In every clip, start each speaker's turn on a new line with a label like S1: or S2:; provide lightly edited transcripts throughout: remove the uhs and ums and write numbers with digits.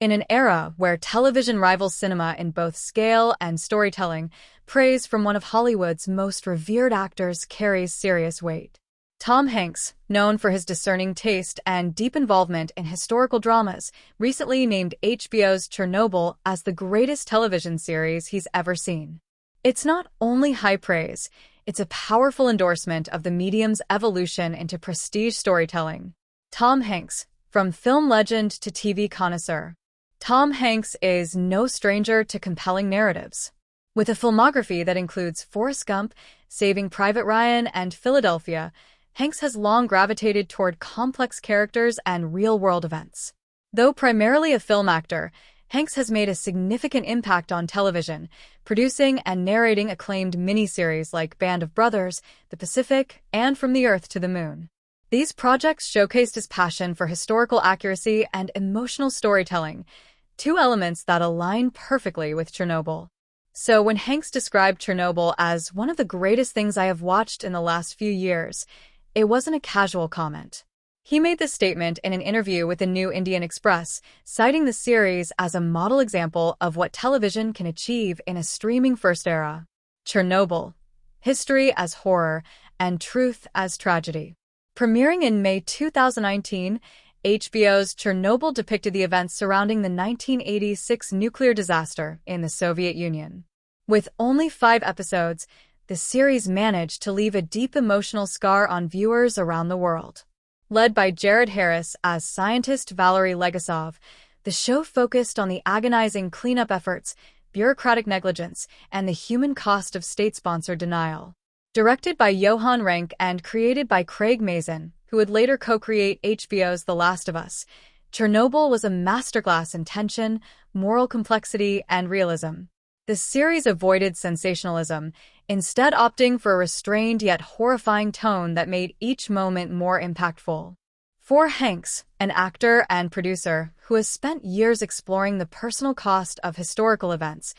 S1: In an era where television rivals cinema in both scale and storytelling, praise from one of Hollywood's most revered actors carries serious weight. Tom Hanks, known for his discerning taste and deep involvement in historical dramas, recently named HBO's Chernobyl as the greatest television series he's ever seen. It's not only high praise, it's a powerful endorsement of the medium's evolution into prestige storytelling. Tom Hanks, from film legend to TV connoisseur. Tom Hanks is no stranger to compelling narratives. With a filmography that includes Forrest Gump, Saving Private Ryan, and Philadelphia, Hanks has long gravitated toward complex characters and real-world events. Though primarily a film actor, Hanks has made a significant impact on television, producing and narrating acclaimed miniseries like Band of Brothers, The Pacific, and From the Earth to the Moon. These projects showcased his passion for historical accuracy and emotional storytelling, two elements that align perfectly with Chernobyl. So when Hanks described Chernobyl as one of the greatest things I have watched in the last few years, it wasn't a casual comment. He made this statement in an interview with the New Indian Express, citing the series as a model example of what television can achieve in a streaming-first era. Chernobyl: History as Horror and Truth as Tragedy. Premiering in May 2019, HBO's Chernobyl depicted the events surrounding the 1986 nuclear disaster in the Soviet Union. With only 5 episodes, the series managed to leave a deep emotional scar on viewers around the world. Led by Jared Harris as scientist Valery Legasov, the show focused on the agonizing cleanup efforts, bureaucratic negligence, and the human cost of state-sponsored denial. Directed by Johan Renck and created by Craig Mazin, who would later co-create HBO's The Last of Us, Chernobyl was a masterclass in tension, moral complexity, and realism. The series avoided sensationalism, instead opting for a restrained yet horrifying tone that made each moment more impactful. For Hanks, an actor and producer who has spent years exploring the personal cost of historical events,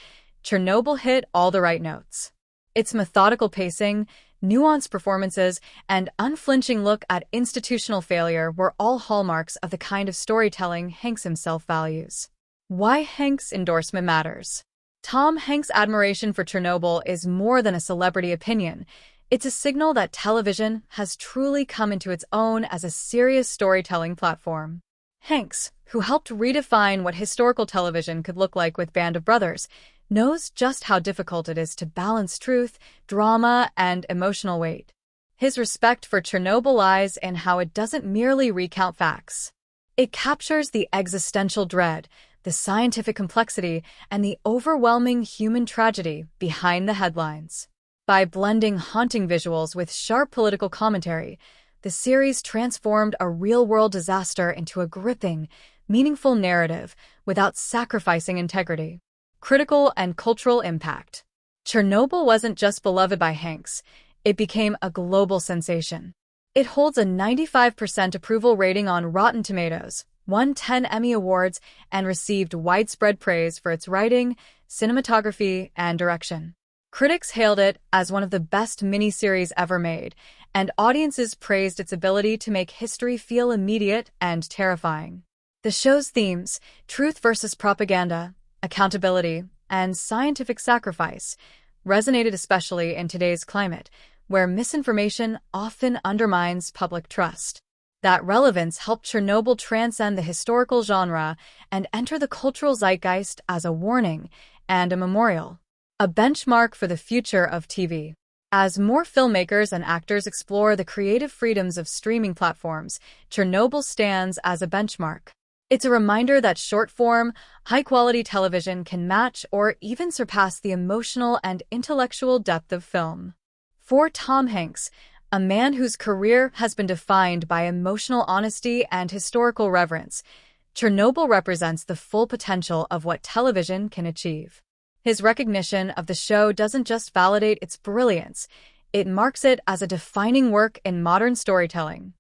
S1: Chernobyl hit all the right notes. Its methodical pacing, nuanced performances, and unflinching look at institutional failure were all hallmarks of the kind of storytelling Hanks himself values. Why Hanks' endorsement matters. Tom Hanks' admiration for Chernobyl is more than a celebrity opinion. It's a signal that television has truly come into its own as a serious storytelling platform. Hanks, who helped redefine what historical television could look like with Band of Brothers, knows just how difficult it is to balance truth, drama, and emotional weight. His respect for Chernobyl lies in how it doesn't merely recount facts. It captures the existential dread, the scientific complexity, and the overwhelming human tragedy behind the headlines. By blending haunting visuals with sharp political commentary, the series transformed a real-world disaster into a gripping, meaningful narrative without sacrificing integrity. Critical and cultural impact. Chernobyl wasn't just beloved by Hanks, it became a global sensation. It holds a 95% approval rating on Rotten Tomatoes, won 10 Emmy Awards, and received widespread praise for its writing, cinematography, and direction. Critics hailed it as one of the best miniseries ever made, and audiences praised its ability to make history feel immediate and terrifying. The show's themes, truth versus propaganda, accountability, and scientific sacrifice, resonated especially in today's climate, where misinformation often undermines public trust. That relevance helped Chernobyl transcend the historical genre and enter the cultural zeitgeist as a warning and a memorial, a benchmark for the future of TV. As more filmmakers and actors explore the creative freedoms of streaming platforms, Chernobyl stands as a benchmark. It's a reminder that short-form, high-quality television can match or even surpass the emotional and intellectual depth of film. For Tom Hanks, a man whose career has been defined by emotional honesty and historical reverence, Chernobyl represents the full potential of what television can achieve. His recognition of the show doesn't just validate its brilliance, it marks it as a defining work in modern storytelling.